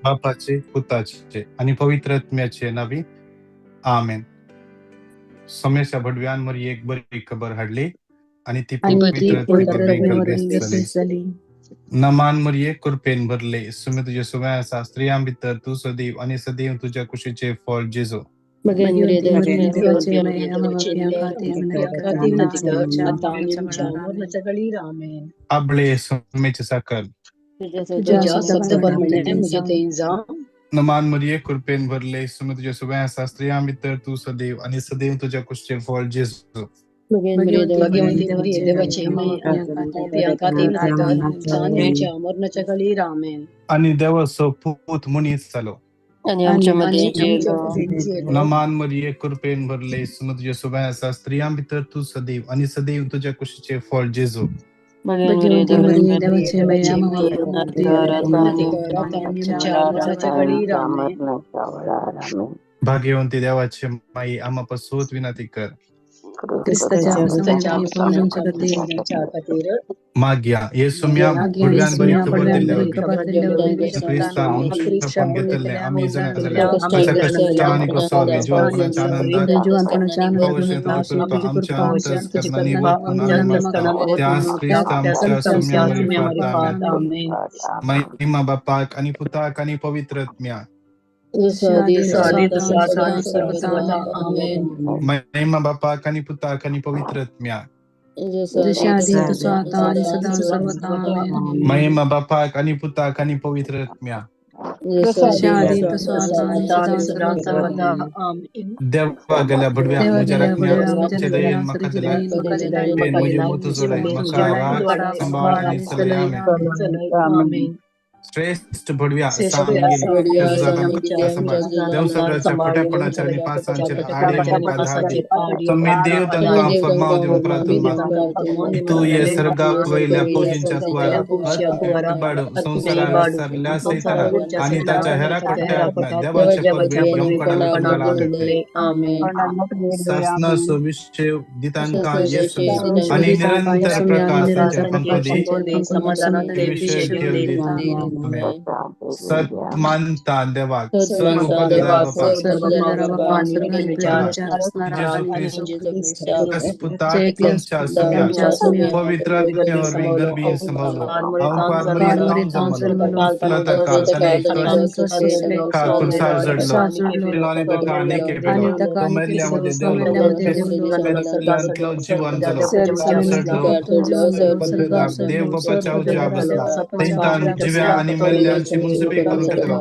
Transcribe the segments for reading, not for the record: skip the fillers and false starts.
बापाचे, पुताचे आणि पवित्र आत्म्याचे नावी आमेन. सोम्याच्या भडव्यांवर एक बरी खबर हाडली आणि ती पवित्र आत्म्यावर झाली. नमान मरिये कृपेन भरले, सुमे तुझ्या सुम्यासा स्त्रियां भितर तू सदैव आणि सदैव तुझ्या कुशीचे फळ जेजो. आबळे सोम्याचे साखर नमान मरिये कृपेन भरले, सुमे तुझ्या सुम्यासा स्त्रियां भितर तू सदैव आणि सदैव तुझ्या कुशीचे फळ जेजो. आणि देवाचं पूत मुनीच चालो. नमान मरिये कृपेन भरले, सुमे तुझ्या सुम्यासा स्त्रियां भितर तू सदैव आणि सदैव तुझ्या कुशीचे फळ जेजो. भाग्यवंती देवाचे माई आम्हापासून विनंती कर. माग्या येसुम्या बुडव्यान बरी खबर दिल्यावर येशू ख्रिस्ता मनुष्य पण घेतले आम्ही जण झाल्या त्याच्या कष्ट आणि प्रसवावे जीवनपणाच्या आनंदात अवश्य तुझी कृपा आमच्या अंतःकरणाने वरपून आम्ही मागतो त्यास ख्रिस्ता आमच्या सुम्यावरी फात आमेन. महिमा बापाक आणि पुताक आणि पवित्र आत्म्या महिमा बापाक आणि पुताक आणि पवित्र आत्म्या महिमा बापाक आणि पुताक आणि पवित्र आत्म्या देवा गेल्या भडव्या मुझ्या रखण्या दयेन मका दिलाय पेन मुझे मुत जोडाय मका राग संभाळ आणि सलय आमेन. श्रेष्ठ भडव्या देव सगळ्याच्या खोट्यापणाच्या आणि पासांचे आडे मका धाडे तुम्ही देव त्यांना फरमाव देऊन प्रार्थना तू ये सर्गा वैल्या फौजींच्या स्वार बाड संसाराला सरल्या सैताना आणि त्याच्या हेरा खोट्या देवाचे पदवी घेऊन कडाला तुंगाला आमेन. शासना विषय दितांका येसु आणि निरंतर प्रकाशाच्या पंखोदी विषय सत्मानता देवा स्वरूप पवित्र गर्भी संभवलो जीवन देव बापाच्या उज्या बसला जीव्या आणि मल्यांची मुंसबी करून घेतलो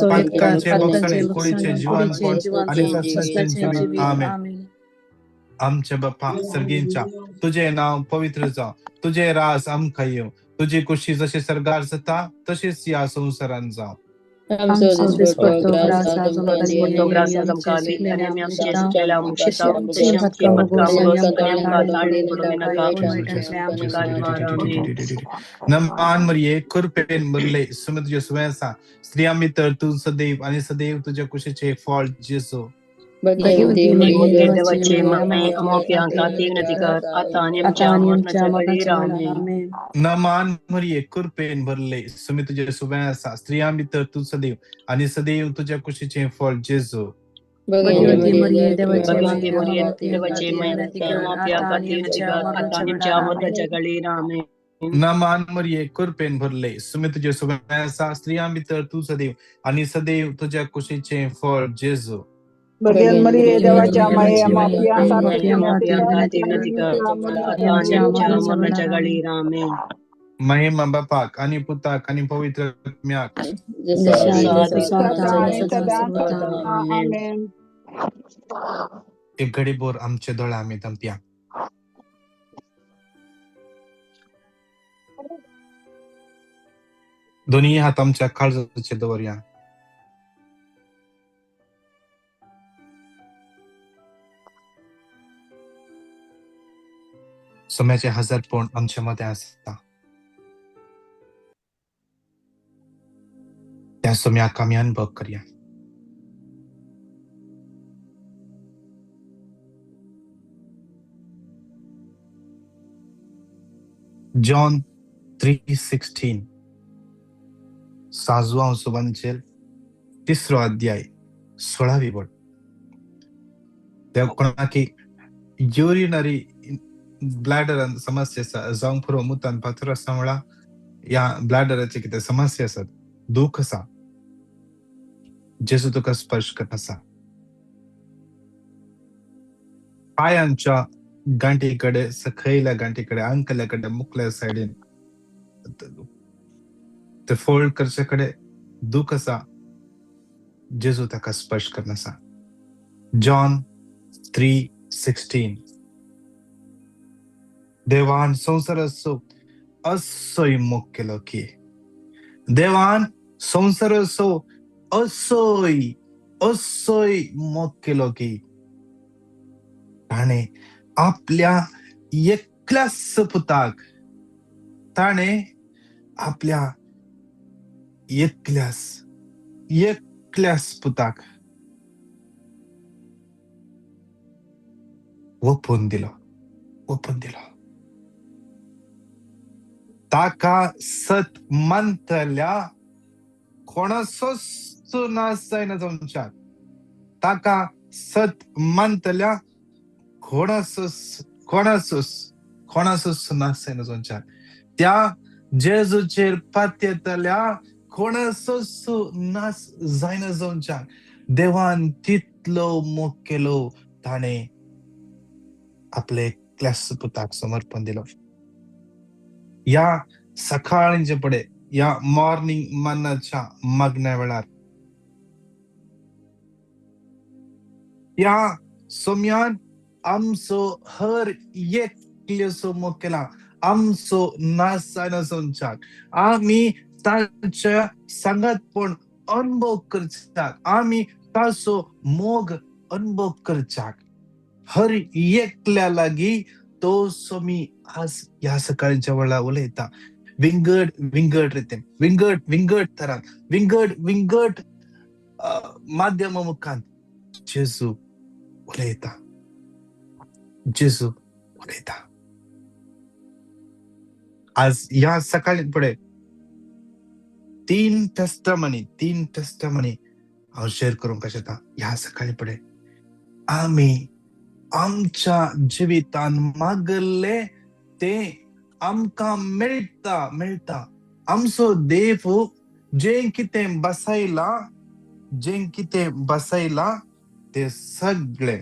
पाटकांचे बक्षणे कोळीचे जीवन आणि आमेन. आमच्या बाप्पा सर्गींच्या तुझे नाव पवित्र जाव तुझे रास आमका येऊ तुझी कुशी जशी सरगार जाता तशीच या संसारान जाव. नमान मरिये कृपेन भरले सुमे तुझ्या सुम्यासा स्त्रिया मित्र तू सदैव आणि सदैव तुझ्या कुशीचे फळ जेसो. नमान मरिये कृपेन भरले सुमे तुझ्या सुम्यासा स्त्रिया मित्र तू सदैव आणि सदैव तुझ्या कुशीचे फळ जेसो. नमान मरिये कृपेन भरले सुमे तुझ्या सुम्यासा स्त्रिया मित्र तू सदैव आणि सदैव तुझ्या कुशीचे फळ जेसो. महिमा बापाक आणि पुताक आणि पवित्र आत्म्याक एक घडी बोर आमचे दोळे आम्ही तंपिया दोन्ही हात आमच्या काळजाचे दवरया. सोम्याचे 1000 पौंड आमच्या मध्ये असता त्या सोम्याक आम्ही अनुभव करूया. जॉन 3:16 साजवा सुबंचेल 3रो अध्याय 16वी बोट त्या कोणाकी युरिनरी ब्लॅडर समस्या जावंक पुरो मुतान पाथर आसा म्हणला या ब्लॅडराचे कितें समस्या आसात दुख आसा जेजू तुका स्पर्श करता पायांच्या गांठीकडे सकयल्या गांठीकडे अंकल्या कडे मुखल्या सायडीन ते फोल्ड करचे कडे दुख आसा जेजू ताका स्पर्श करना जॉन 3:16 देवान संवसार असोय मोग केलो की देवान संवसार असोय मोग केलो की ताणे आपल्या एकल्याच पुताक ताणे आपल्या एकल्याच पुताक ओपून दिलो ताका सत मंतल्या कोणासोच नास जायना जावंचाक ताका सत मंतल्या कोणासोच नास जायना जावंचाक त्या जेजूचेर पातयेतल्या कोणासोच नास जायना जावंचाक देवान तितलो मोग केलो ताणे आपले एकल्याच पुताक समर्पण दिलो या सकाळचे पडे या मॉर्निंग मन्नाच्या मग्ना वेळार या सोम्यान आमचो हर एकल्याचो मोग केला आमचो नास जायना जावंचाक आमी ताच्या सांगातपण अनुभव करच्याक आमी ताचो मोग अनुभव करच्याक हर एकल्या लागी तो सोमी आज ह्या सकाळच्या वेळा उलयता विंगड रितीन विंगड तरान विंगड माध्यम मुखान जेजू उलयता आज ह्या सकाळी पुढे 3 टेस्टमनी हांव शेअर करूंक शकता ह्या सकाळी पुढे आमी आमच्या जिवितान मागले ते आमकां मेळटा आमचो देव जे कितें बसयला ते सगळे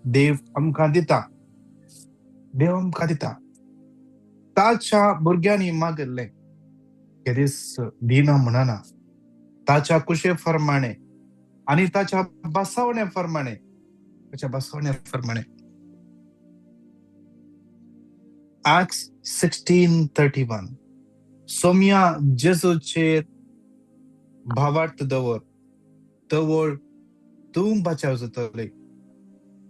देव आमकां दिता ताच्या भुरग्यांनी मागले केदीस दिना म्हणना ताच्या कुशे फर्माणे आणि ताच्या बसवण्या फर्माणे Acts 16:31 सोम्या जेजूचेर भावार्थ दवर तवळ तूं बचाव जातले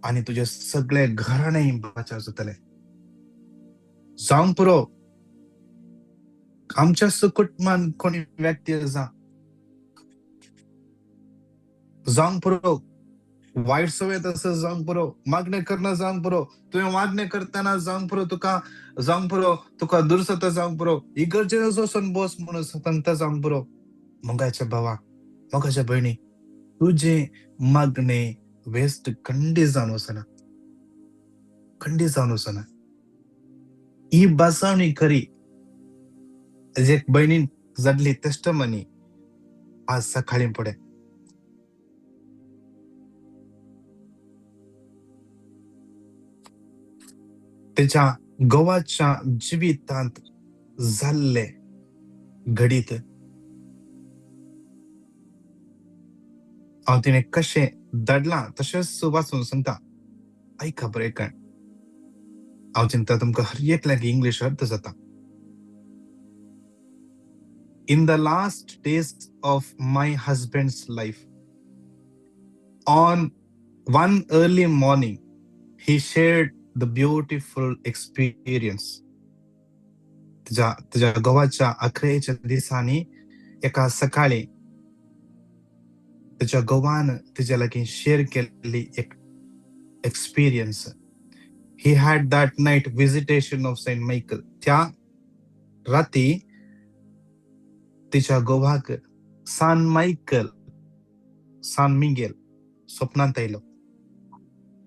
आणि तुझे सगळे घराणे बचाव जातले जावंक पुरो आमच्या सुकुटमान कोणी व्यक्ती जावंक पुरो वाईट सवय तसं जावंक पुरो मागणे करणं जावंक पुरो तुवें मागणे करतना जावंक पुरो तुका दुर्सता जावंक पुरो इगर्जेन वचून बस म्हणून संत जावंक पुरो मोगाच्या भावा मोगाच्या भयणी तुझे मागणे वेस्ट खंडी जावन वचना ही बसवणी खरी एक बहिणीन जाडली टेस्टमनी आज सकाळी पुढे त्याच्या गोवाच्या जिवितांत जाल्ले घडीत हांव तिणें कशें दडलां तशेंच वाचून सांगता ऐका बरें काय हांव चिंता तुमकां हर एक लागी इंग्लीश अर्थ जाता In the last days of my husband's life, on one early morning, he shared the beautiful experience. तुझ्या गोवाच्या अकरेच्या दिसांनी एका सकाळी तुझ्या गोवान तुझ्या लागीं शेअर केल्ली एक experience He had that night visitation of Saint Michael. त्या राती तिच्या घोवाक सान मिगेल स्वप्नांत आयलो.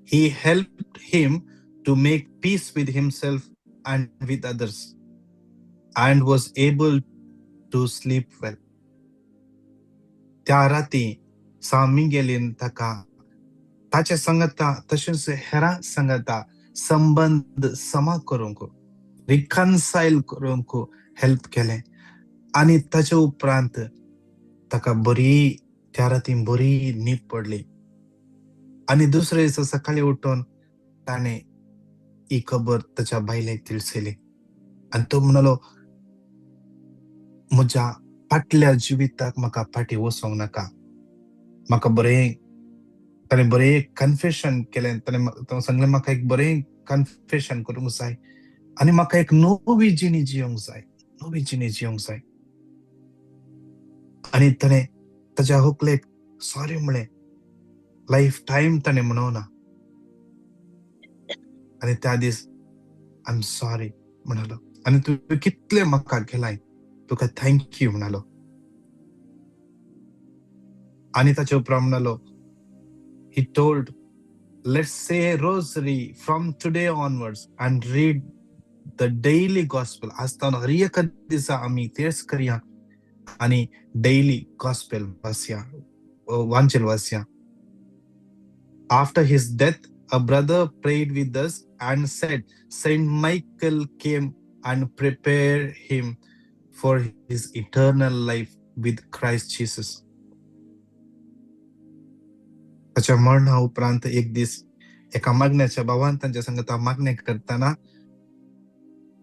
He helped him to make peace with himself and with others and was able to sleep well. त्या राती सान मिगेलीन ताका ताचे संगता तशेंच हेरां संगता संबंध समा करूंक रिकन्साइल करूंक हेल्प केलें. आणि ताचे उपरांत ताका बरी त्या राती बरी न्हीद पडली. आणि दुसरे दिसा सकाळी उठून ताणे ही खबर ताच्या बायलेक तिळसयली. आणि तो म्हणलो, म्हज्या फाटल्या जिविताक म्हाका फाटीं वचोंक नाका. म्हाका बरें ताणें बरें कन्फेशन केलें. ताणें सांगलें म्हाका एक बरें कन्फेशन करूंक जाय आनी म्हाका एक नवी जिणी जियोंक जाय. आणि ताणें ताच्या व्हंकलेक सॉरी म्हणलें. लायफ टायम ताणें म्हणोना. आणि त्या दीस आय एम सॉरी म्हणलो. आणि तुवें कितलें म्हाका केलाय, तुका थँक्यू म्हणलो. आणि ताचे उपरांत म्हणलो, he told, let's say a rosary from today onwards and read the daily gospel. आसतना हर एक दिसा आमी तेच करया आणि डेली गॉस्पेल वाचया. After his death, a brother prayed with us and said, Saint Michael came and prepared him for his eternal life with Christ Jesus. ताच्या मरणा उपरांत एक दीस एका मागण्याच्या भावान तांच्या संगता मागणे करताना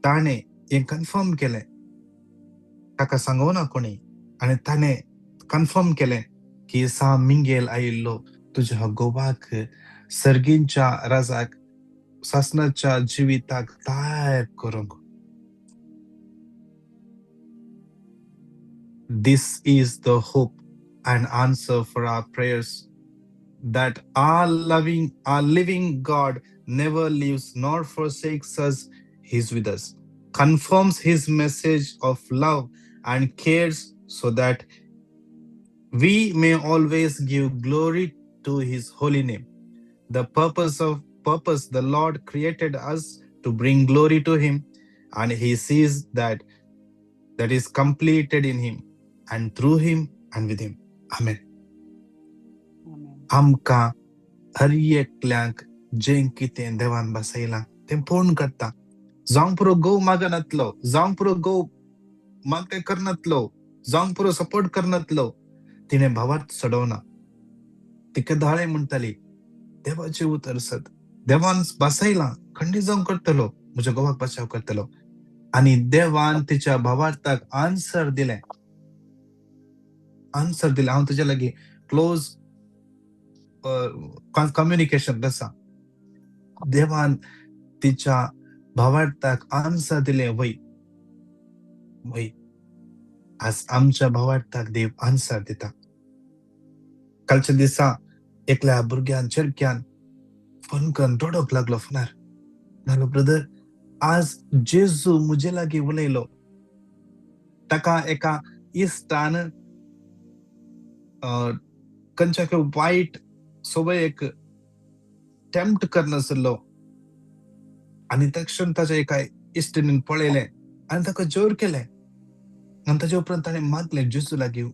ताणे हे कन्फर्म केलें. ताका सांगोना कोणी. आणि ताणे कन्फर्म केलें की सान मिगेल आयिल्लो तुज्या घोवाक सर्गींच्या राजाक सासणाच्या जिविताक तयार करूंक. This is the hope and answer for our prayers, that our living God never leaves nor forsakes us. He is with us, confirms his message of love and cares so that we may always give glory to his holy name. The purpose the Lord created us to bring glory to him, and he sees that is completed in him and through him and with him. Amen. आमकां हर एकल्यांक जें कितें देवान बसयलां तें पूर्ण करता. जावं पुरो gov मागनातलो, जावं पुरो गोव मागणें करनातलो, जावं पुरो सपोर्ट करनातलो, तिणें भावार्थ सोडोवना. तिका धाळे म्हणटाली, देवाचें उतर सद. देवान बसयलां, खंडीत जावं करतलो, म्हज्या घोवाक बचाव करतलो. आनी देवान तिच्या भावार्थाक आन्सर दिलें. हांव तुज्या लागीं क्लोज कम्युनिकेशन आसा. देवान तिच्या भावार्थाक आन्सर दिलें. वय आज आमच्या भावार्थाक देव आन्सर दिता. कालच्या दिसा एकल्या भुरग्यान चेडक्यान फोन करून रडोंक लागलो फोनार. म्हणलो, ब्रदर, आज जेजू म्हजे लागीं उलयलो. ताका एका इश्टान खंयच्या वायट सवयेक टेम्प्ट करनासलो आनी तक्षण ताच्या एका इश्टिणीन पळयलें आनी ताका जोर केलें. आनी ताचे उपरांत ताणें मागलें, जेजू लागीं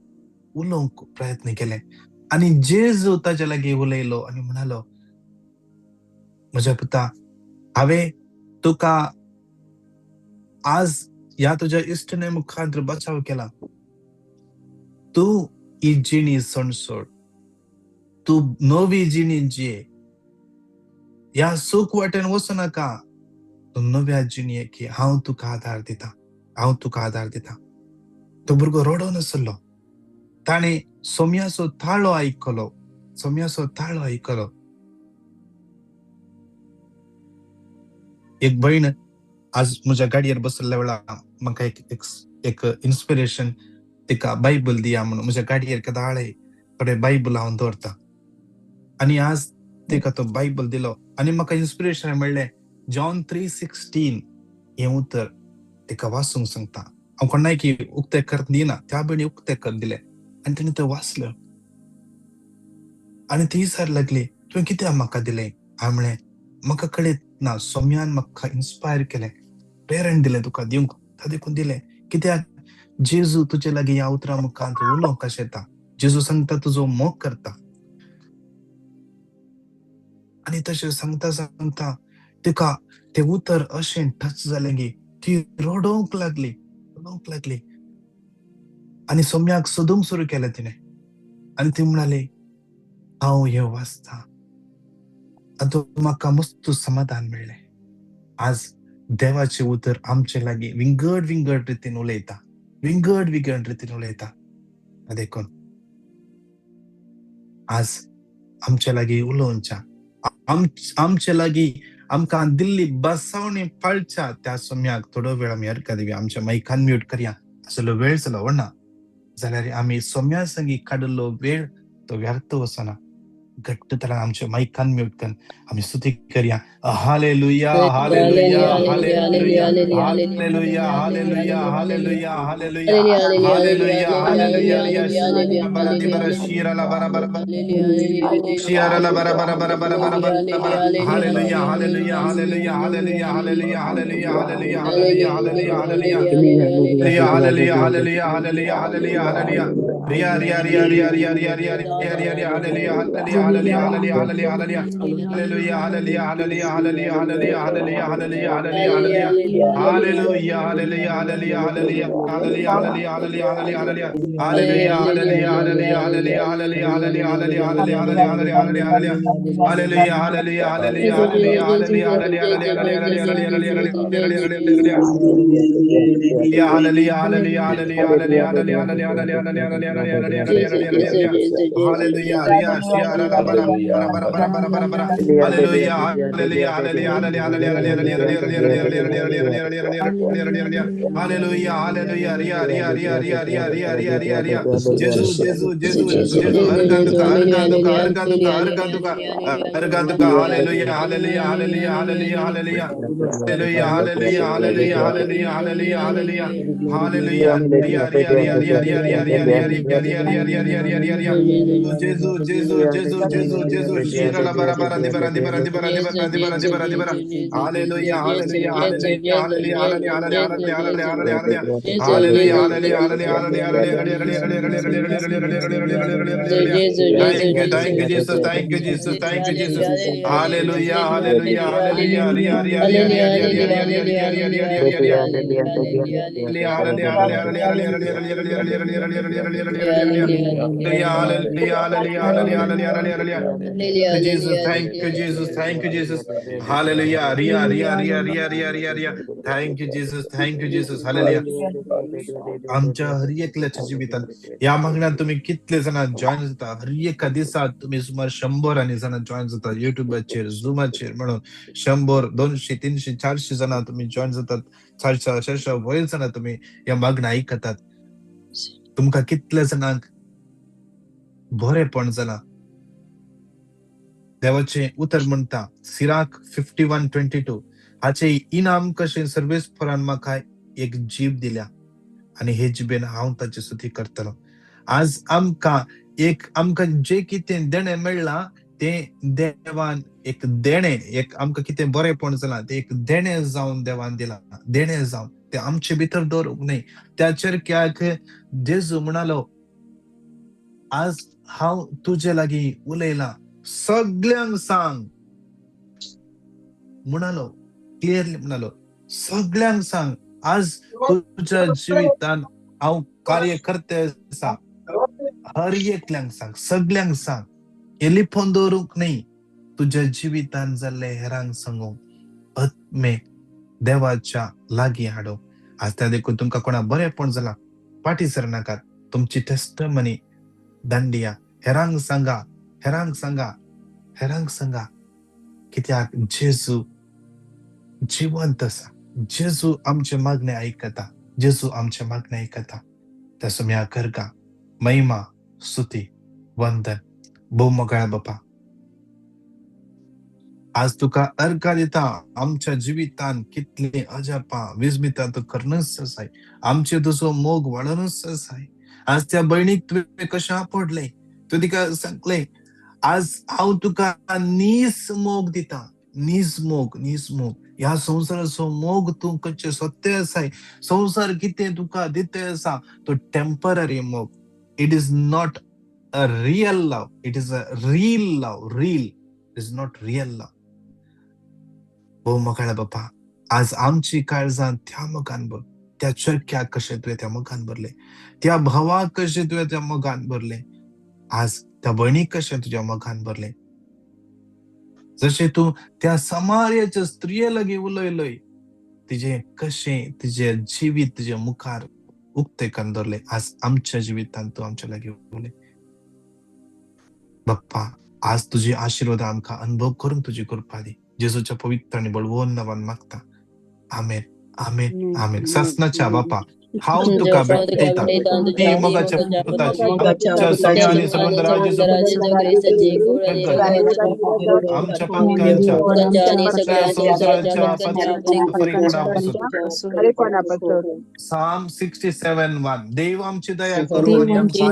उलोवंक प्रयत्न केले. आनी जेजू ताच्या लागीं उलयलो आनी म्हणालो, म्हज्या पुता, हांवें तुका आज ह्या तुज्या इश्टिणे मुखांतर बचाव केला. तूं ही जिणी सोड. तूं नवी जिणी जिये. ह्या सूख वाटेन वचूं नाका. तूं नव्या जिणयेक ये. हांव तुका आदार दिता. तो भुरगो रडो नासलो. ताणें सोम्याचो ताळो आयकलो. एक भयण आज म्हज्या गाडयेर बसल्या वेळार म्हाका एक इन्स्पिरेशन, तिका बायबल दिया म्हणून म्हज्या गाडयेर केदाळे कडेन बायबल हांव दवरता. आनी आज तिका तो बायबल दिलो आनी म्हाका इन्स्पिरेशन मेळ्ळें जॉन 3:16 हे उतर तेका वाचूंक सांगता. हांव कोणाय की उक्ते कर दिना, त्या बेणी उक्ते कर दिले आनी तिणें तें वाचलं. आनी ती विचार लागली, तुवें कित्याक म्हाका दिलें? हांवें म्हळें, म्हाका कळीत ना, सोम्यान म्हाका इन्स्पायर केलें, प्रेरण दिलें तुका दिवंक, त्या देखून दिलें. कित्याक जेजू तुजे लागीं ह्या उतरा मुखांत उलोवंक कशें येता. जेजू सांगता तुजो मोग करता. आनी तशें सांगता सांगता तिका तें उतर अशें टच जालें की ती रडोंक लागली. आनी सोम्याक सोदूंक सुरू केलें तिणें. आनी ती म्हणाली, हांव हें वाचतां आनी म्हाका मस्त समाधान मेळ्ळें. आज देवाचें उतर आमचे लागीं विंगड विंगड रितीन उलयता. विंगड विंगड रितीन उलयता. देखून आज आमचे लागीं उलोवच्या, आमचे लागीं आमकां दिल्ली बसावणी पाळच्या त्या सोम्याक थोडो वेळ आमी अर्घ दिवया. आमच्या मायकान म्यूट करया. असलो वेळ जालो ना जाल्यार आमी सोम्या संगी काडिल्लो वेळ तो व्यर्थ वचना. घट्ट तरान आमच्या मायकान म्यूट करून आमी स्तुती करया. हालेलुया, हालेलुया, हालेलुया, हालेलुया, हालेलुया, हालेलुया, हालेलुया, हालेलुया, हालेलुया, रिया बरा दी बरा शिराला बरा बरा बरा शिराला बरा बरा बरा बरा बरा बरा बरा. हालेलुया, हालेलुया, हालेलुया, हालेलुया, हालेलुया, हालेलुया, हालेलुया, हालेलुया, हालेलुया, hallelujah. Ria, hallelujah, hallelujah, hallelujah, hallelujah, hallelujah. Ria, ria, ria, ria, ria, ria, ria, ria, ria, ria, hallelujah, hallelujah, hallelujah, hallelujah, hallelujah, hallelujah. Hallelujah, hallelujah, hallelujah, hallelujah, hallelujah, hallelujah, hallelujah, hallelujah. Hallelujah, hallelujah, hallelujah, hallelujah, hallelujah, hallelujah, hallelujah, hallelujah. Hallelujah, hallelujah, hallelujah, hallelujah, hallelujah, hallelujah, hallelujah, hallelujah, hallelujah, hallelujah, hallelujah. Hallelujah, hallelujah, hallelujah, hallelujah, hallelujah, hallelujah, hallelujah, hallelujah, hallelujah, hallelujah, hallelujah. Hallelujah, hallelujah, hallelujah, hallelujah, hallelujah, hallelujah, hallelujah, hallelujah, hallelujah, hallelujah. Hallelujah, Ria, Shia, Rala, Bara, Bara, Bara, Bara, Bara, Bara, Bara. Hallelujah, hallelujah, hallelujah, hallelujah, hallelujah, hallelujah. Hallelujah, hallelujah, Ria, Ria, Ria, Ria, Ria, Ria, Ria, Ria, Ria. Jesus, Jesus, Jesus, Jesus. Arganduka, Arganduka, Arganduka, Arganduka, Arganduka. Hallelujah, hallelujah, hallelujah, hallelujah, hallelujah. Hallelujah, hallelujah, hallelujah, hallelujah, hallelujah, hallelujah. Hallelujah. Ria, ria, ria, ria, ria, ria, ria, ria, ria, ria, ria, ria, ria, ria, ria, ria. Jesus, Jesus, Jesus, Jesus, Jesus. Shira la bara bara di bara di bara di bara di bara di bara di bara di bara. Hallelujah, hallelujah, hallelujah, hallelujah, hallelujah, hallelujah, hallelujah, hallelujah, hallelujah, hallelujah, hallelujah, hallelujah, hallelujah. Thank you, Jesus. Thank you, Jesus. Thank you, Jesus. Hallelujah, hallelujah, hallelujah. Ria, ria, ria, ria, ria, ria, ria, ria, ria, ria, ria, ria, ria, ria. Jesus, thank you, Jesus, thank you, Jesus. Hallelujah. Ria, ria, ria, ria, ria, ria, ria. Thank you, Jesus, thank you, Jesus. Hallelujah. आमच्या हर एकल्याच्या जीवितात या मागण्यात तुम्ही कितले जण join जाता हर एका दिवसात तुम्ही सुमार 100 आणि जण जॉईन जाता युट्यूबाचेर झुमाचेर म्हणून 100 200 300 400 जण तुम्ही जॉईन जातात 400 वयर जण तुम्ही या मागणं ऐकतात तुमका कितले जणांक बरेपण जाला देवाचे उतर म्हणता सिराक 51:22 हाचे इनाम कशें सर्वेस फरान म्हाका एक जीव दिल्या आणि हे जिबेन हांव ताची स्तुती करतलो आज आमकां जे कितें देणें मेळ्ळां ते देवान एक देणें एक आमकां कितें बरेपण जालां ते एक देणें जावन देवान दिलां देणें जावन ते आमचे भितर दवरूंक न्हय त्याचेर कित्याक जेजू म्हणालो आज हांव तुजे लागीं उलयलां सगळ्यांक सांग म्हणालो क्लिअरली म्हणालो सगळ्यांक सांग आज तुझ्या जिवितान हांव कार्यकर्ते आसा हर एकल्यांक सांग सगळ्यांक सांग हे लिपोवन दवरूंक न्हय तुझ्या जिवितान जाल्ले हेरांक सांगूंक आत्मे देवाच्या लागीं हाडूंक आज त्या देखून तुमकां कोणा बरेपण जालां फाटीं सरनाकात तुमची टेस्टमनी दांडिया हेरांक सांगा हेरांक सांगा हेरांक सांगा कित्याक जेजू जिवंत आसा जेजू आमचे मागणे आयकता जेजू आमचे मागणे आयकता त्या सुम्या करगा महिमा स्तुती वंदन भोव मोगाळ बापा आज तुका अर्घा दिता आमच्या जिवितान कितले अजापा विस्मिता तू करणच आसाय, आमचे तुजो मोग वाडूनच आसाय. आज त्या भयणीक तुवें कशा पडले, तू तिका सांगले आज हांव तुका नीस मोग दिता, नीस मोग, नीस मोग. ह्या संवसाराचो मोग तू कशें सत्य आसाय. संवसार कितें तुका दिते आसा तो टेम्पररी मोग. It is not a real love, it is a reel love. Reel is not real love. हो मगाळा बाप्पा, आज आमची काळजां त्या मोगान भर, त्या चरख्याक कशें तुवें त्या मोगान भरले, त्या भावाक कशें तुवें त्या मोगान भरले, आज त्या भयणीक कशें तुज्या मोगान भरले. जशें तू त्या समार्याच्या स्त्रिये लागीं उलयलय, तिजे कशें तिजे जिवीत तुज्या मुखार उक्ते करून दवरले. आज आमच्या जिवितांत तू आमच्या लागीं उलय बाप्पा. आज तुझी आशीर्वाद आमकां अनुभव करून तुजी कृपा दी. जेजूच्या पवित्र आणि बळवंत नांवान मागता. आमेन, आमेन, आमेन. सासणाच्या बाप्पा, हांव तुका भेटयता ती मोगाच्या पुताची आमच्या सम्या आणि संबंध राजेचो आमच्या पातकांच्या सगळ्या संसाराच्या फरीपणापासून. Psalm 67:1 देव आमची दया करू आणि आमचा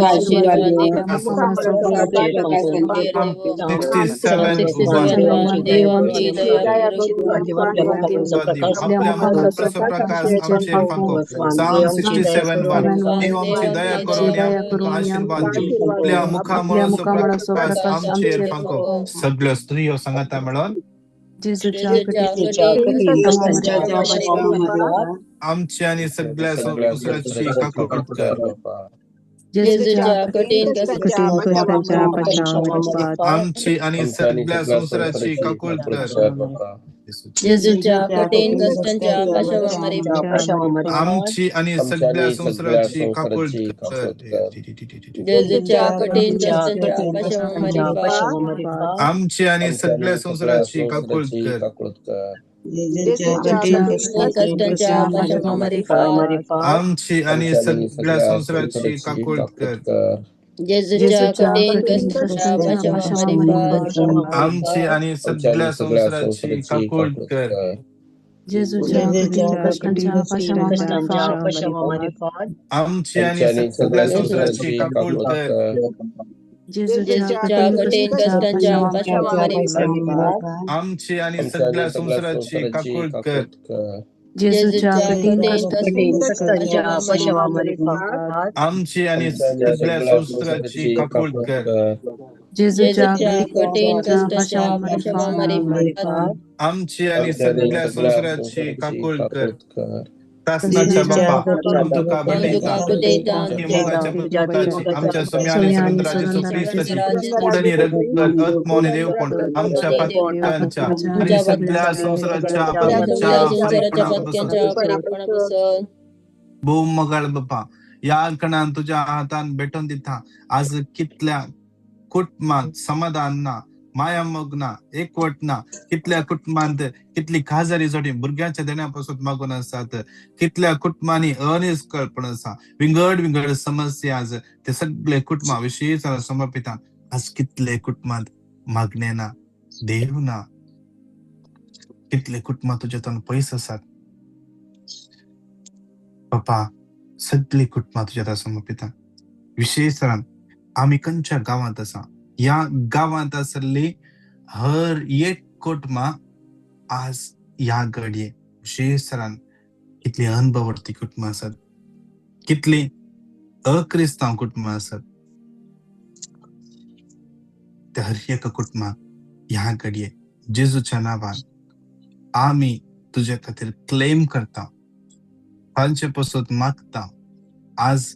आशीर्वाद देव. 67:1 आपल्या मुखाचा प्रकाश आमचेर फांको. Psalm 67:1 देव आमची दया करू आणि आमकां आशीर्वाद दिवं. आपल्या मुखामळाचो प्रकाश आमचेर फांको. सगळ्यो स्त्रियो सांगाता मेळोन आमची आणि सगळ्या संसाराची काकूट कर. आमची आणि सगळ्या संसाराची काकूट कर. आमची आणि सगळ्या संसाराची काकूट कर. आमची आणि सगळ्या संसाराची काकूट कर. आमची आणि सगळ्या संसाराची काकूट कर. आमची आणि सगळ्या संसाराची काकूट कर. आमची आणि सगळ्या संसाराची काकूट कर. आमची आणि सगळ्या संसाराची काकूट कर. आमची आणि सगळ्या संसाराची काकूट कर. आमची आणि सगळ्या संसाराची काकूट कर. तासनाच्या बाप्पा, हम तुका भेटयता ती मोगाच्या पुताची आमच्या सम्या आणि संबंध राजेचो ख्रिस्ताची पुढणी रगत आत्मा आणि देवपण आमच्या पातकांच्या आणि सगळ्या संसाराच्या फरीपणापासून. भोव मोगाळ बाप्पा, या कणान तुझ्या हातान भेटून दिता. आज कितल्या कुटुंबात समाधान ना, माया मोग ना, एकवट ना. कितल्या कुटुंबांत कितली काजारी जोडी भुरग्यांच्या देण्यापासून मागून असतात. कितल्या कुटुंबांनी अनिष्कळपण आसा, विंगड समस्या आज ते सगळे कुटुंबाविषयी समर्पिता. आज कितले कुटुंबांत मागणे ना, देव ना. कितले कुटुंबात तुझ्यातून पयस आसात बाप्पा. सगळी कुटुंबात तुझ्या समर्पिता. विशेष तरान आम्ही खंयच्या गावात आसा, या गावात आसली हर एक कुटुंबा आज या घडये विशेष तरान कितली अनुभवर्ती कुटुंबा आसात, कितली अक्रिस्तांव कुटुंबा आसात. त्या हर एका कुटुंबाक ह्या घडये जेजूच्या नावान आम्ही तुझ्या खातीर क्लेम करता, तांचे पासून मागता. आज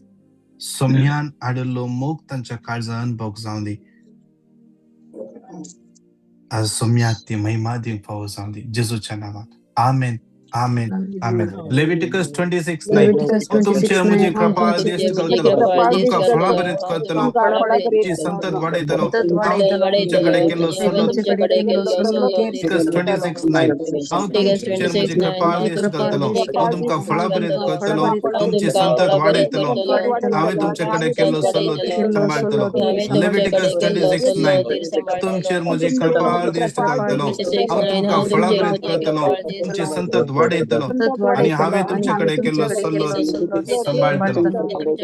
सोम्यान हाडिल्लो मोग तांच्या काळजांत अनुभव जावं दी. आज सोम्याक ती महिमा दिवंक फावो जावं दी जेजूच्या नावान. आमेन, आमेन आमेन. लेविटिकस 26:9 लेविटिकस हांव तुमचे 26:9 म्हजे हांव कपाळ तुमचे दिश्ट म्हजे घालतलो, कपाळ हांव दिश्ट तुमकां फळां घालतलो, बरीत करतलो, तुमकां फळां बरीत तुमची करतलो, संतत वाडयतलो, संतत हांव वाडयतलो, तुमचे कडेन केल्लो हांव सल्लो. तुमचे कडेन केल्लो सल्लो लेविटिकस तीर्थ 26:9 हांव तुमचेर म्हजे कपाळ म्हजे दिश्ट कपाळ घालतलो, दिश्ट हांव घालतलो, तुमकां फळां हांव बरीत तुमकां फळां करतलो, बरीत तुमची करतलो, संतत तुमची वाडयतलो, संतत वाडयतलो, हांवें तुमचे कडेन केल्लो सल्लो सांबाळतलो. सांबाळटलो. लेविटिकस 26:9 तुमचेर म्हजी कृपाळ दिश्ट कपाळ घालतलो, दिश्ट हांव घालतलो, तुमकां हांव फळां तुमकां बरीत फळां करतलो, बरीत तुमची करतलो, संतत वाडयतलो, सतत आणि वाडयतलो, हांवें आणि तुमचे हांवें कडेन तुमचे केल्लो कडेन सल्लो केल्लो सल्लो सांबाळटलो. सांबाळटलो.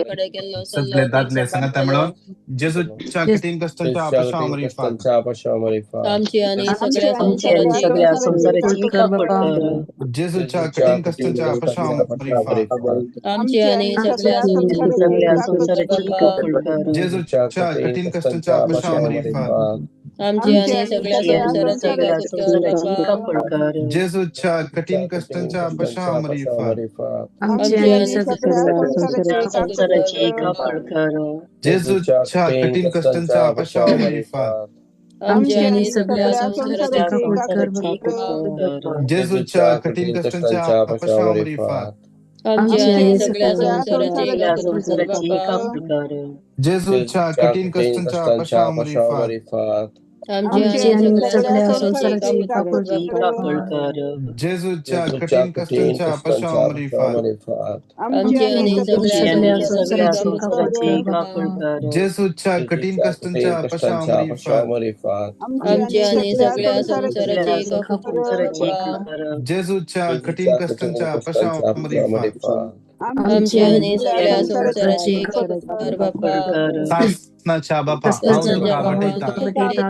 सगळे दादले सांगात म्हणून जेजूच्या कठीण कष्टांच्या आपशावामरी फात. आमची आणि सगळ्या आमची आणि संसाराची सगळ्या कापड संसाराची कर बापा. जेजूच्या कठीण कष्टांच्या आपशावामरी फात. आमची आणि सगळ्या सगळ्या संसाराची संसाराची बापा. कापड कर. जेजूच्या कठीण कष्टांच्या आपशावामरी फात. आमची आणि सगळ्या आमची आणि संसाराची सगळ्या कापड कर संसाराची बापा. कापड कर. जेजूच्या कठीण कष्टांच्या आपशावामरी फात. आमची आमची आणि आणि सगळ्या संसाराची कापड कर संसाराची बापा. कापड कर. जेजूच्या कठीण कष्टांच्या आपशावामरी फात. आमची आमची आणि आणि सगळ्या सगळ्या संसाराची कापड कर कापड बापा. कर. जेजूच्या कठीण कष्टांच्या आपशावामरी फात. आमची आमची आणि आणि सगळ्या संसाराची सगळ्या कापड कर संसाराची बापा. कापड कर. जेजूच्या कठीण कष्टांच्या आपशावामरी फात. आमची आमची आणि आणि सगळ्या सगळ्या संसाराची संसाराची कापड कर कापडची कापड बापा. कर. जेजूच्या कठीण कष्टांच्या आपशावामरी फात. आमची आणि आमची सगळ्या आणि संसाराची सगळ्या कापड कर संसाराची कापड बापा. कर. जेजूच्या कठीण कष्टांच्या आपशावामरी फात. आमची आणि सगळ्या सगळ्या संसाराची कापड कर संसाराची बापा. कर. जेजूच्या कठीण कष्टांच्या आपशावामरी फात. आमची आमची आणि आणि सगळ्या संसाराची संसाराची कापड कर कापड बापा. कर. सासनाच्या बापा हांव कृष्णाच्या तुका बाबा बटयता तुका बटयता.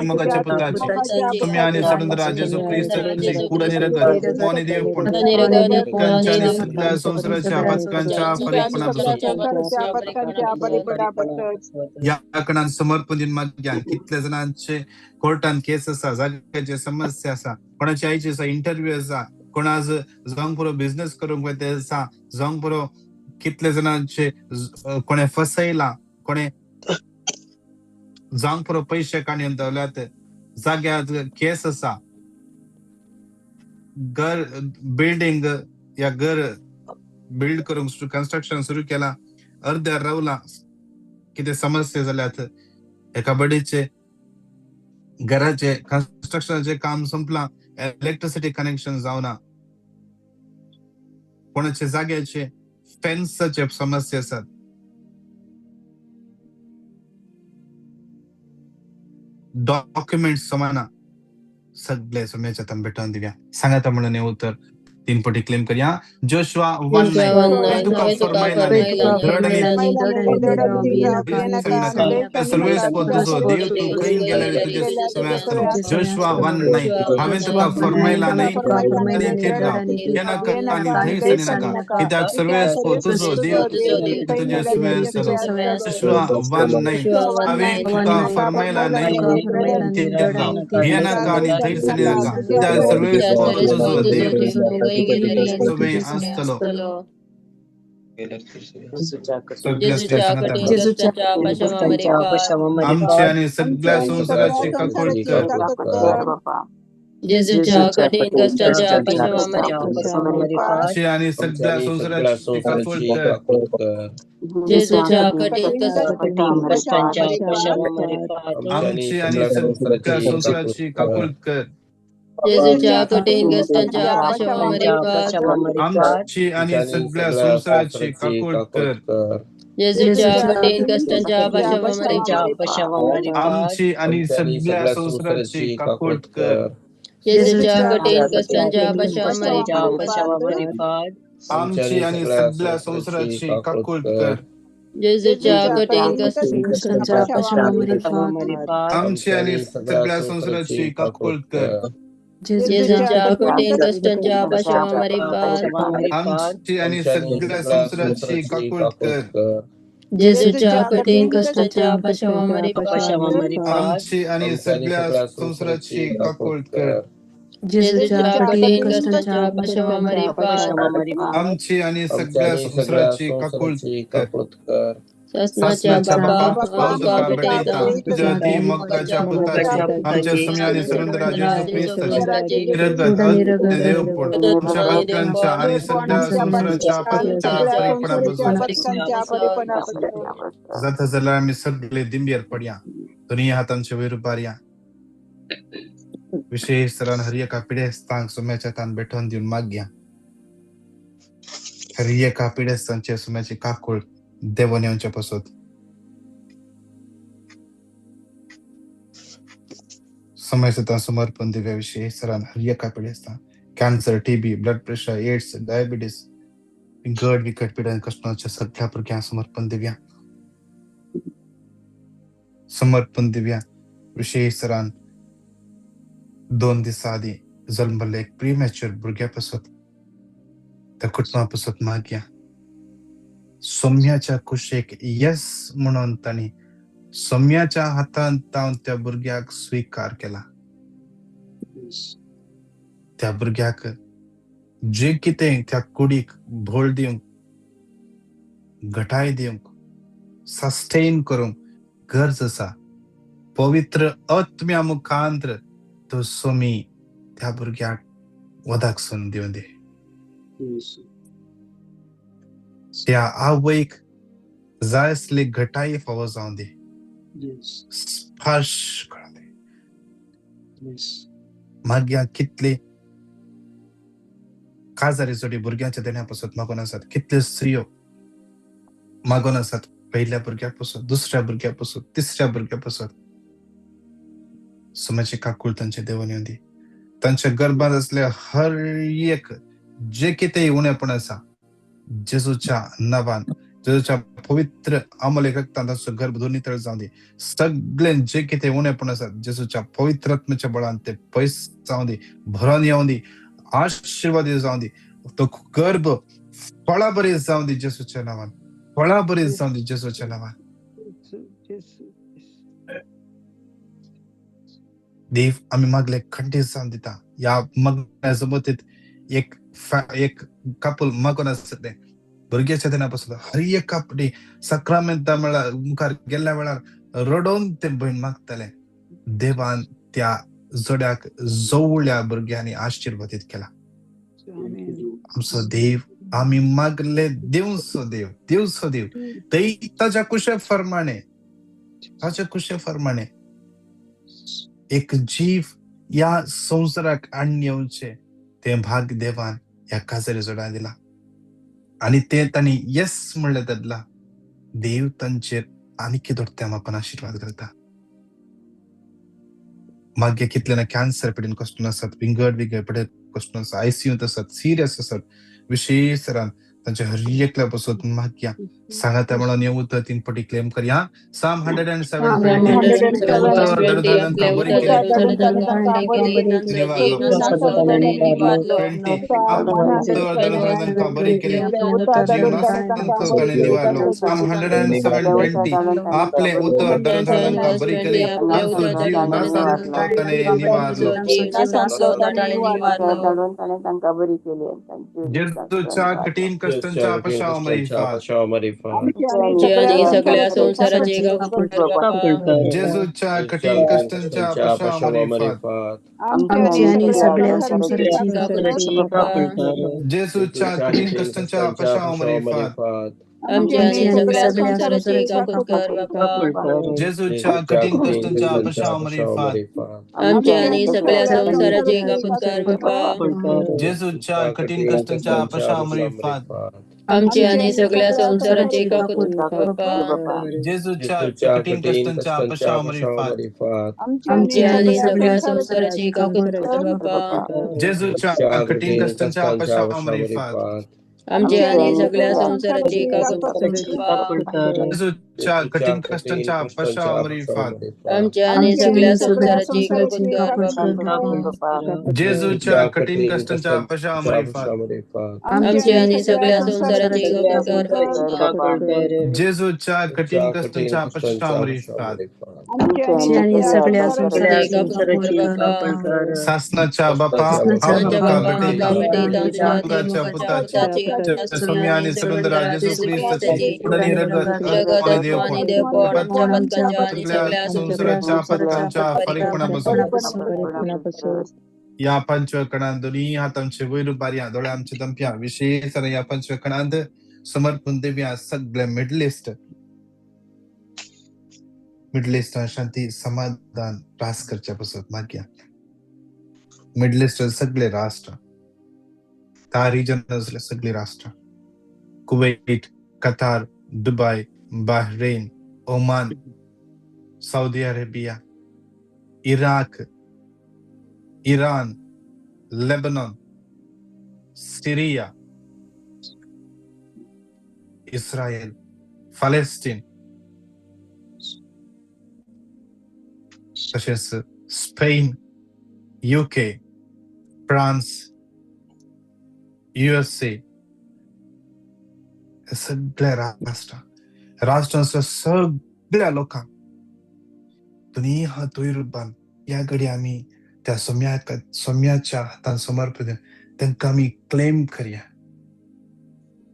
मुगाच्या पुत्राची तुम्ही आणि सोडंदरा जेजू क्रिस्ताची कुडानी रगत मोनी देवपूण आपत्कांच्या आणि सगळ्या संसाराच्या आपत्कांच्या परिपणापासून या कणान समर्पण दिन मागयान कितले जणांचे कोर्टान केस आसा, जाग्याचे समस्या आसा, कोणाची आईची आसा इंटरव्यू आसा, कोणाज जावंक पुरो बिझनेस करूंक ते आसा, जावंक पुरो कितले जणांचे कोणे फसयला, कोणे जावंक पुरो पैसे काणयेन दवल्यात, जाग्यात केस आसा, घर बिल्डिंग या घर बिल्ड करूंक कन्स्ट्रक्शन सुरू केला, अर्ध्यार रावला, कितें समस्या जाल्यात, एका बडीचे घराचे कन्स्ट्रक्शनाचे काम संपला, इलेक्ट्रिसिटी कनेक्शन जावना, कोणाचे जाग्याचे फेन्सचे समस्या आसात, डॉक्युमेंट्स समाना, सगळे सोम्याच्या तंबेटान दिव्या सांगाता म्हणून उत्तर 3 पटी क्लेम करूया. जोशुआ 1:9 हांवें तुका फरमायला न्ही, धड आनी सर्वेस्प तुजो देव तू खंय गेल्यार तुजे सवय आसतलो. जोशुआ 1:9 हांवें तुका फरमायला न्ही, आनी थीत राव, येनाका आनी धैर्य सानिनाका, कित्याक सर्वेस्प तुजो देव तुजे सवय आसतलो. जोशुआ 1:9 हांवें तुका फरमायला न्ही, थीत राव, येनाका आनी धैर्य सानिनाका, कित्याक सर्वेस्प तुजो देव सवय आसतलो. जेजूच्या कठीण कष्टाच्या आपशावामरी फात. आमची आणि सगळ्या संसाराची काकूट कर. जेजूच्या कठीण कष्टाच्या आपशावामरी फात. आमची आणि सगळ्या संसाराची काकूट कर. जेजूच्या कठीण कष्टांच्या अपशावामरी फात. आमची आणि सगळ्या संसाराची काकूट कर. जेजूच्या कठीण कष्टांच्या आपशावामरी फात. आमची आणि सगळ्या संसाराची काकूट कर. जेजूच्या कठीण कष्टांच्या आपशावामरी अपशावामरी फात. आमची आणि सगळ्या संसाराची काकूट कर. जेजूच्या कठीण कष्टांच्या आपशावामरी अपशावामरी फात. आमची आणि सगळ्या संसाराची काकूट कर. जेजूच्या कठीण कष्टांच्या अपशावामरी फात. आमची आणि सगळ्या संसाराची काकूट कर. जेजूच्या कठीण कष्टांच्या आपशावामरी फात. आमची आणि सगळ्या संसाराची काकूट कर. जेजूच्या कठीण कष्टांच्या आपशावामरी फात. आमची आणि सगळ्या संसाराची काकूट कर. जेजूच्या कठीण कष्टांच्या आपशावामरी फात. आमची आणि सगळ्या संसाराची काकूट कर. शासनाच्या बापा औदका बेटीता तुझ्या ती मक्काच्या पुताची आमच्या सुम्याने सुरुंदरा जेसू ख्रिस्ताची निरगत देवपूर तुमच्या भक्तांच्या आणि सगळ्या संसाराच्या पातच्या परिपणापासून जाता जला आम्ही सगळे दिंबियर पड्या दुनिया हातांच्या वैर पार्या विशेष सरान हरिया का पिढे स्थान सुम्याच्या तान बैठवून देऊन माग्या हरिया का पिढे स्थानच्या सुम्याची काकुळ देवनेवच्या पसोत समय सता समर्पण दिव्या विषय सरान हरिया का पिढे स्थान cancer TB blood pressure AIDS diabetes गड विकट पिढ्या कष्टाच्या सगळ्या प्रक्रिया समर्पण दिव्या विशेष सरान 2 दिवस आधी जन्मले एक प्रीमॅच्युअर भुरग्यापासून त्या कुटुंबापासून माग्या सौम्याच्या कुशेक यस म्हणून त्यांनी सौम्याच्या हातान तावन त्या भुरग्याक स्वीकार केला. त्या भुरग्याक जे कितें त्या कुडीक भोळ दिवंक घटाय दिवंक सस्टेन करूंक गरज आसा पवित्र आत्म्या मुखांतर तो सोमी त्या भुरग्याक वदाक सून दिवन दे. त्या आवयक जाय असले घटाई फावो जावन दे. स्पर्श करून दे. माग्या कितले काजारी जोडी भुरग्यांच्या देण्यापासून मागून आसात कितले स्त्रियो मागून आसात पहिल्या भुरग्यापासून दुसऱ्या भुरग्यापासून तिसऱ्या भुरग्यापासून सुमाची काकूळ तांचे देवान येऊन दी. तांच्या गर्भात असल्या हर एक जे कितें उणेपण आसा जेजूच्या नावान जेजूच्या पवित्र अमोल रक्तान तांचो गर्भ दोन्ही तळ जावन दी. सगळे जे कितें उणेपण आसा जेजूच्या पवित्र आत्म्याच्या बळान ते पयस जावन दी भरून येवन दी आशीर्वाद जावन दी. तो गर्भ फळा बरी जावन दी जेजूच्या नावान फळा बरी जावन दी जेजूच्या नावान. देव आम्ही मागले खंडीत जावन दिता. या मगना जमतीत एक कपल मागून आसले भुरग्याच्या दिनापासून हर एक कापडी सक्रामेंता मेळार मुखार गेल्या वेळार रडोवन ते बहीण मागताले. देवान त्या जोड्याक जवळ्या भुरग्यांनी आशीर्वादीत केला. आमचो देव आम्ही मागले देवसो देव ते ताच्या कुशे फरमाणे एक जीव या संसाराक आणून येवचे ते भाग देवान या काजारी जोडा दिला आणि ते तांणी येस म्हणले दादला. देव तांचेर आनीक दोडत्याम आपण आशीर्वाद करता. मागे कितल्याना कॅन्सर पिडेन कश्टून आसात विंगड पिडेन कश्टून आसा आयसीयूत आसात सिरियस आसात विशेष तरान तांच्या हर एकल्या पासून मागया सांगा त्या म्हणून येऊ तर 3 पटी क्लेम करया. साम 107 आपले उत्तर बरी केली जेजूच्या कठीण कष्टांच्या सगळ्या संसाराचे जेजूच्या कठीण कष्टांच्या सगळ्या संसाराची जेजूच्या कठीण कष्टांच्या आमच्या आणि सगळ्या संसाराची जेजूच्या कठीण कष्टांच्या आमच्या आणि सगळ्या संसाराची जेजूच्या कठीण कष्टांच्या आमच्या आणि सगळ्या संसाराची जेजूच्या कठीण कष्टांच्या आमच्या आणि सगळ्या संसाराची जेजूच्या कठीण कष्टांच्या आमच्या आणि सगळ्या संसाराची जेजूच्या कठीण कष्टांच्या आमच्या आणि सगळ्या संसाराची जेजूच्या कठीण कष्टांच्या आमच्या आणि सगळ्या संसाराची जेजूच्या कठीण कष्टांच्या शासनाच्या बापा पुताची आणि सुंदर जेजू ख्रिस्ताची देवपण चमत्कारांच्या सगळ्या संसाराच्या आपत्कांच्या फरीपणापासून या पंचकणांत दोन्ही हातांचे वैर बाऱ्या दोळे आमचे दंप्या विशेष या पंचकणांत समर्पण देव्या सगळे मिडल ईस्ट शांती समाधान रास करच्या पासून माग्या मिडल ईस्ट सगळे राष्ट्र त्या रिजन सगळे राष्ट्र Kuwait Qatar Dubai Bahrain Oman Saudi Arabia Iraq Iran Lebanon Syria Israel फलस्तीन तसेच स्पेन UK फ्रान्स USA सगळ्या राष्ट्रांच्या सगळ्या लोकांक तुम्ही हा तोयरुबान या घडी आम्ही त्या सौम्याच्या हातान समर्पित त्यांना आम्ही क्लेम करूया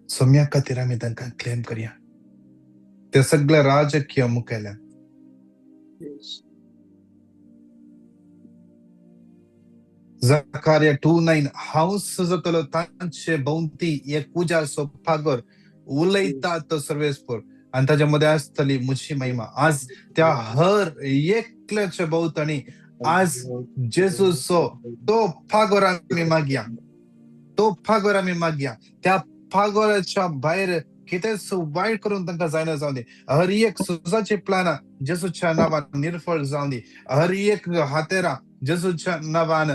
सौम्या खातीर आम्ही त्यांना क्लेम करूया त्या सगळ्या राजकीय मुखेल्या Zakaria 2:9 हांव सजतलो तांचे भोवती एक उजासो फागर उलयता तो सर्वेस्पर आणि त्याच्यामध्ये असतली मुशी महिमा आज त्या हर एकल्याच्या भोवतणी आज जेजूचो तो फागर आम्ही मागया त्या फागोराच्या भायर कितेंच वायट करून तांकां जायना जावं दी हर एक सुजाचे प्लाना जेजूच्या नावान निर्फळ जावं दी हर एक हातेरा जेजूच्या नावान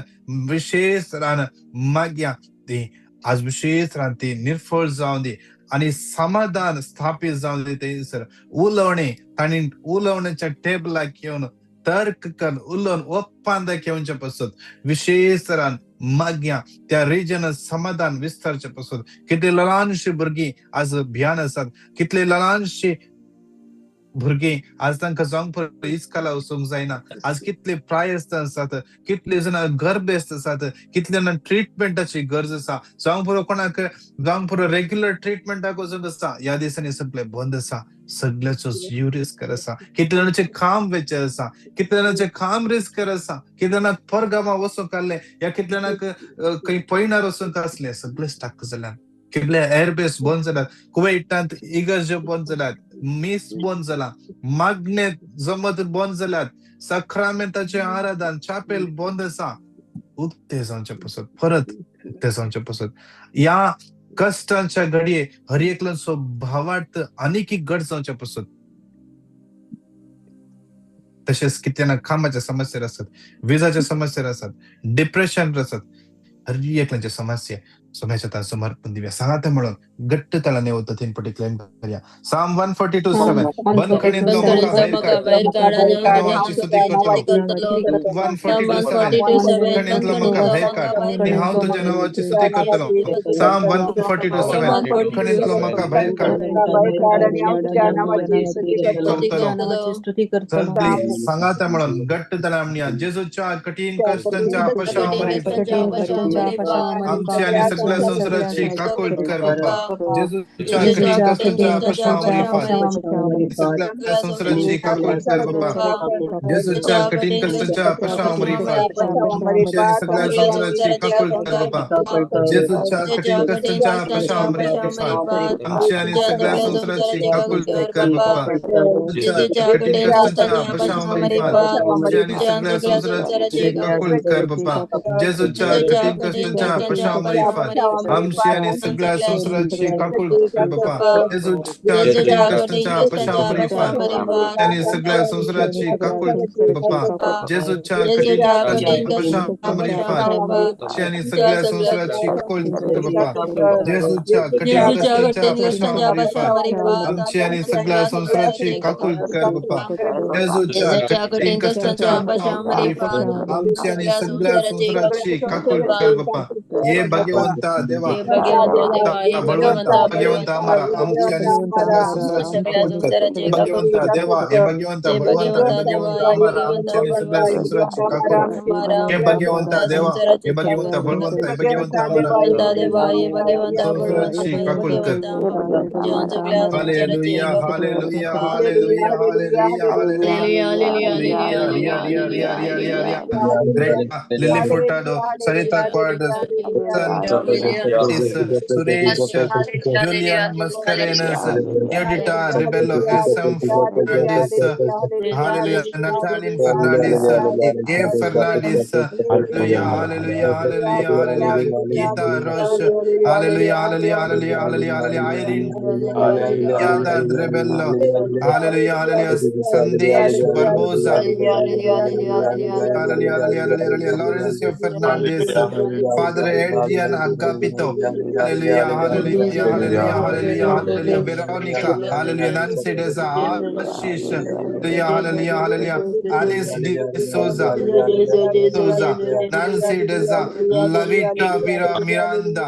विशेष रान माग्या ती आज विशेष रान ती निर्फळ जावं दी आणि समाधान स्थापित जावं दी थंयसर उलोवणे तांणी उलोवण्याच्या टेबलाक येवन तर्क करून उलोवन ओप्पांद घेवच्या पासून विशेष रान माग्या त्या रिजन समाधान विस्तारच्या पासून कितले ल्हानशी भुरगीं आज भियान आसात कितले ल्हानशी भुरगीं आज तांकां जावंक इस्काला वचूंक जायना आज कितले प्रायस्त आसात कितले जाण गर्भेस्त आसात कितले जाण ट्रीटमेंटाची गरज आसा जावंक पुरो रेग्युलर ट्रीटमेंटाक वचूंक आसा ह्या दिसांनी सगळे बंद आसा सगळ्याचो जीव रिस्कर आसा कितले जाणांचे काम वेचर आसा कितले जाणांचे काम रिस्कर आसा कितले जाणांक परगांवां वचूंक आसले या कितले जाणांक खंय पयणार वचूंक आसले सगळे स्टक जाल्यात कितले एअरबेस बंद जाल्यात कुवेटांत इगर्ज बंद जाल्यात मीस बंद जाला मागणे जमत बंद जाल्यात सख्रामेंताचे आराधन चापेल बंद आसा उक्ते जावचे पासून परत उक्ते जावचे पासून या कष्टांच्या घडये हर एकल्यांचो भावार्थ आनीक घट जावचे पासून तसेच कितल्याना कामाच्या समस्या आसात विजाच्या समस्या आसात डिप्रेशन आसात हर एकल्यांच्या समस्या सोम्याच्या समर्पण दिव्या सांगाते म्हणून घट्ट तळाने होतं 3 पटी क्लेम करूया साम 142:7 बंद कणेंतलो म्हाका भायर काड देवाची स्तुती करतलो 142:7 कणेंतलो म्हाका भायर काड आणि हांव तुझ्या नावाची स्तुती करतलो साम 142:7 कणेंतलो म्हाका भायर काड सांगाते म्हणून घट्ट तळामण्या जेजूच्या कठीण कष्टांच्या अपशावर आमची आणि सगळ्या संसाराची काकूळ कर बाप्पा जेजूच्या कठीण कष्टांच्या अपशावर सगळ्या संसाराची काकूळ कर बाप्पा जेजूच्या कठीण कष्टांच्या अपशावर आमच्या सगळ्या संसाराची काकूळ कर बाप्पा जेजूच्या कठीण कष्टांच्या अपशावर आमच्या आणि सगळ्या संसाराची काकूळ कर बाप्पा जेजूच्या कठीण कष्टांच्या अपशावर आमच्या आणि सगळ्या संसाराची काकूळ कर बाप्पा जेजूच्या कठीण कष्टांच्या अपशावर आमची आणि सगळ्या संसाराची काकूळ कर बाप्पा जेजूच्या कठीण कष्टांच्या अपशावर आणि सगळ्या संसाराची काकूळ कर बाप्पा जेजूच्या कठीण कष्टांच्या अपशावर आणि सगळ्या संसाराची काकूळ कर बाप्पा जेजूच्या कठीण कष्टांच्या अपशावर आमची आणि सगळ्या संसाराची काकूळ कर बाप्पा जेजूच्या कठीण कष्टांच्या अपशावर आमची आणि सगळ्या संसाराची काकूळ कर बाप्पा ये भाग्यवंता देवा, हे भाग्यवंत देवा, हे बलवंता, भाग्यवंत भाग्यवंता हमारा आमचे आणि सगळ्या सुसराची कबूल कर. हे भाग्यवंता देवा, हे भाग्यवंता हे बलवंता, हे भाग्यवंत देवा, भाग्यवंता हे हमारा भाग्यवंत आमचे आणि सगळ्या सुसराची कबूल कर. हमारा हे भाग्यवंता देवा, हे संसाराचे भाग्यवंता बलवंता, हे भाग्यवंता हे हमारा भाग्यवंत देवा, हे भाग्यवंत बलवंत, सुसराची हे कबूल कर. भाग्यवंत जेवण सगळ्या संसाराचे हालेलुया, कबूल हालेलुया, हालेलुया, हालेलुया, हालेलुया. हालेलुया, हालेलुया, hallelujah, Ria, hallelujah, Ria, Ria, hallelujah, Ria, Ria, hallelujah, Ria. Greta, Lily Furtado, Sarita Quadras, Santis, Suresh, Julian Mascarenas, Yodita Rebello, SM Fernandez, Hallelujah, Natalin Fernandez, A. Fernandez, Hallelujah, Hallelujah, Hallelujah, Hallelujah, Gita Roche, Hallelujah, Hallelujah, Hallelujah, Hallelujah, Hallelujah, Irene Yada Rebello, Hallelujah, Hallelujah, Sandesh Barbosa, Hallelujah, hallelujah, hallelujah. Laurencio Fernandez, Father Adrian Agapito, hallelujah, hallelujah, hallelujah, hallelujah, hallelujah. Veronica, hallelujah. Nancy Deza, Ashish, hallelujah, hallelujah, hallelujah. Alice De Souza, Souza, Nancy Deza, Lavita Vira Miranda,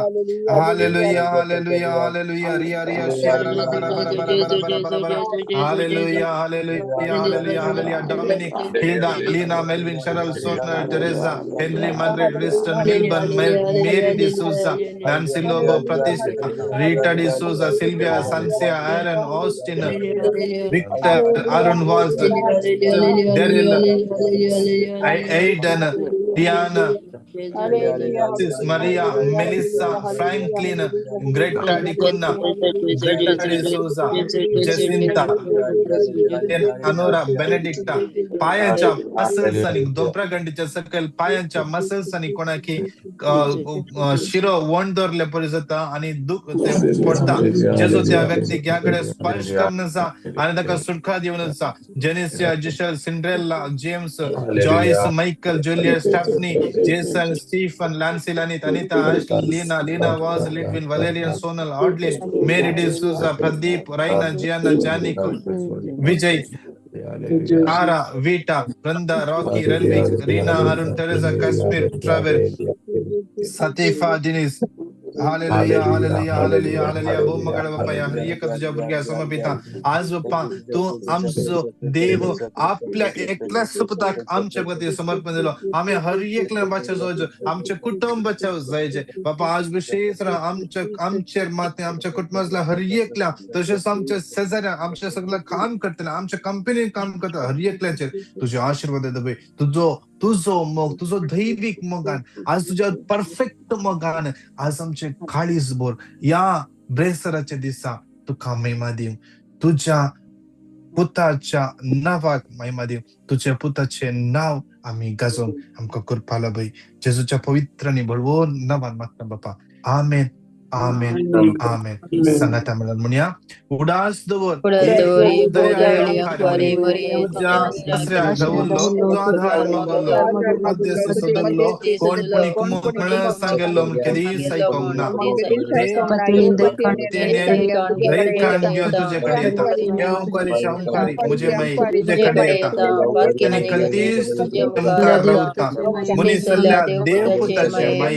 hallelujah, hallelujah, hallelujah. Ria, Ria, Shia, la, bara, bara, bara, bara, bara, bara, bara. Hallelujah, hallelujah, hallelujah, hallelujah. Dominic, Hilda, Lina, Melvin, Cheryl, Sonia, Teresa, Henry, Margaret, Riston, Milburn, Mary D'Souza, Nancy Lobo, Pratisha, Rita D'Souza, Sylvia, Sansia, Aaron, Austin, Victor, Aaron Walls, Daryl, Aidan, Diana, Sis Maria, Melissa, Franklin, Greta Dicuna, Greta D'Souza, Jacinta, Anora, Benedicta, पायांच्या muscles आणि दोंपरागंडीच्या सकल पायांच्या muscles आणि कोणाकी शिरो वण दरले परी जाता आणि दुख ते पडता जेजो त्या व्यक्ती याकडे स्पर्श करण्याचा आणि ताका सुटका दिवनाचा जेनिसिया जिशल Cinderella James Joyce Michael Julius Stephanie Jason Stephen Lancy लॅनित अनिता आश्ली लीना वाज लिटविन वलेरियन सोनल ऑडलिन मेरी डिसूजा प्रदीप राइना जियाना जानी Vijay Ara, Vita, Randa, Rocky, Renvik, Rina, Arun, Teresa, Kashmir, Travel, Satifa, Denise. Hallelujah हालेलुया हालेलुया हालेलुया हो मगळ बाप्पा या हर एक तुझ्या भुरग्या समर्पिता आज बाप्पा तू आमचो देव आपल्या एकल्या सुपताक आमच्या प्रती समर्पण दिलो आम्ही हर एकल्या बचाव आमचे कुटुंब बचाव जायचे बाप्पा आज विशेष आमच्या माते आमच्या कुटुंबातल्या हर एकल्या तसेच आमच्या शेजाऱ्या आमच्या सगळं काम करताना आमच्या कंपनीत काम करता हर एकल्याचे तुझे आशीर्वाद दे तुझो मग तुझो दैविक मगान आज तुझ्या परफेक्ट मगान आज आमचे खाळीस बोर या ब्रेसराच्या दिसा तुका महिमा देव तुझ्या पुताच्या नावाक महिमा देव तुझ्या पुताचे नाव आम्ही गाजोंक आमकां करपा लाभय जेजूच्या पवित्र आनी बळवो नांवान मागता बापा आमेन आमेन आमेन सांगाता म्हणून म्हणया उडास दवर आधार मगलो मध्यस्थ सदल्लो कोणपणी कुमुक म्हणून सांगेल्लो कधी सैकोंक ना तुझ्याकडे येता शांकारी मुझे मै तुझ्याकडे येता आणि कधीच तुमकार रावता मुनी सल्ल्या देवपुताचे माई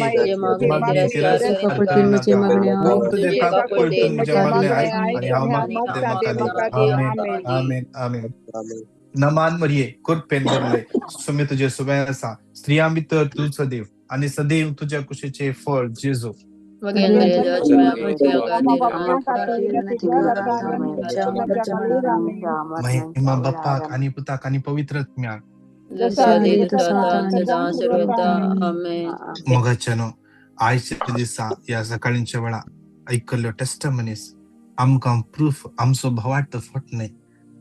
मागणी तिरस्कार करू नका वो तुझे काक पळतून तुझ्या मागणे ऐक आणि हांव मागते म्हाका दी आमेन आमेन आमेन नमान मरिये कुरपेन भरले सुमी तुझे सुबे आसा स्त्रियां भितर तुझो देव आणि सदैव तुझ्या कुशीचे फळ जेजू महिमा बाप्पाक आणि पुताक आणि पवित्र आत्म्याक मगच्यानो आयच्या दिसा या सकाळींच्या वेळा ऐकल्लो टेस्टमनीस आमकां प्रूफ आमचो भवाट फटणे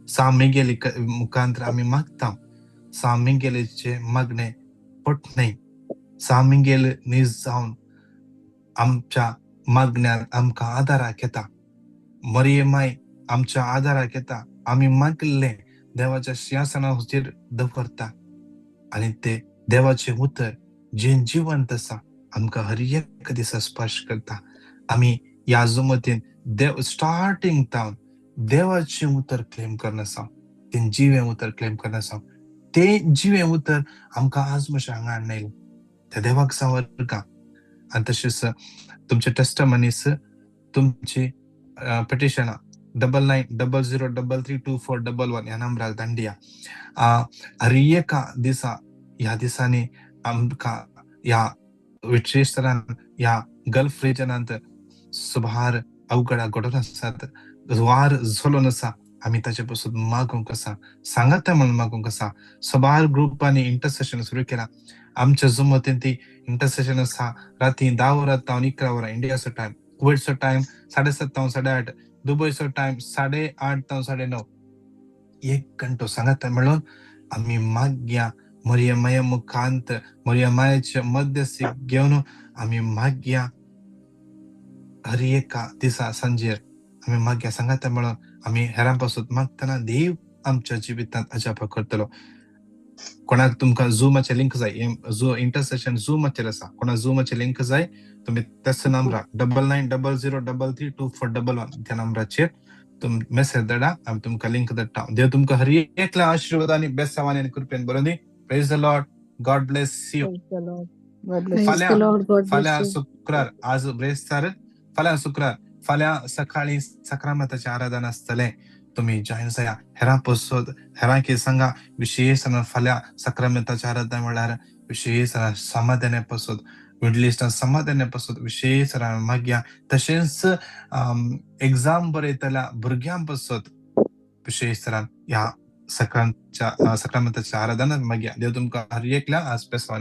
सामेगेली मुखांतर आम्ही मागता सामेगेलीचे मागणे फटणे सामेगेल नीज जावन आमच्या मागण्यान आमकां आदाराक येता मरियमाय आमच्या आदाराक येता आम्ही मागले देवाच्या सिंहासनाचेर दवरता आणि ते देवाचे उतर जे जिवंत आसा आमकां हर एक दिसा स्पर्श करता आम्ही या जुमतीन देव स्टार्टिंग जावन देवाचे उतर क्लेम करना आसा ते जिवे उतर क्लेम करना आसा ते जिवे उतर आमकां आज मातशें हांगा हाडून त्या देवाक सांग का आणि तसेच तुमचे टेस्टमनीस, तुमची पिटिशन 9900332411 ह्या नंबराक धाडया. हर एका दिसा ह्या दिसांनी आमकां ह्या विश्वेश्वरान ह्या गल्फ रिजनांत सुभार अवघडा घडोवन आसात, वार झोलून आसा. आम्ही ताचे पासून मागूंक आसा, सांगात ते म्हणून मागूंक आसा. सुभार ग्रुपांनी इंटरसेशन सुरू केला. आमच्या जुमतीन ती इंटरसेशन आसा राती 10 वरां तावन 11 वरां इंडियाचो टायम, कुवेटचो टायम 7:30 तावन 8:30, दुबयचो टायम 8:30 तावन 9:30. 1 घंटो सांगात म्हणून आम्ही मागया. मरियमाया मुखांत मरियमायाचे मध्यस्थी घेवन आम्ही मागया. हर एका दिसा सांजेर आम्ही मागया सांगात म्हणून आम्ही हेरांपासून मागतना देव आमच्या जिवितांत अजाप करतलो. कोणाक तुमकां झूमाचे लिंक जाय, इंटरसेशन झूमाचेर आसा, कोणाक झूमाचे लिंक जाय तुम्ही त्याच नंबराक 9900332411 त्या नंबराचेर तुम्ही मेसेज धाडा, आम्ही तुमकां लिंक धाडटा. देव तुमकां हर एकल्या आशिर्वादांनी बेसावानी आनी कृपेन भरून दी. Praise the Lord. God bless you. Praise the Lord. God bless फाल्यां you. शुक्रार, आज ब्रेस्तार, फाल्यां शुक्रार, फाल्यां सकाळी सक्रामताचे आराधना आसतले. तुम्ही जॉईन जाया. हेरां पसोद हेरांकी सांगा विशेष फाल्यां सक्रामताचे आराधना म्हळ्यार विशेष समाधाना पसोद मिडल इस्टान समाधाना पसोद विशेष मागया. तशेंच एग्जाम बरयतल्या भुरग्यां पसोद विशेष ह्या सक्रामताच्या आराधना मागया. देव तुमकां हर एकल्या आज बेसावानी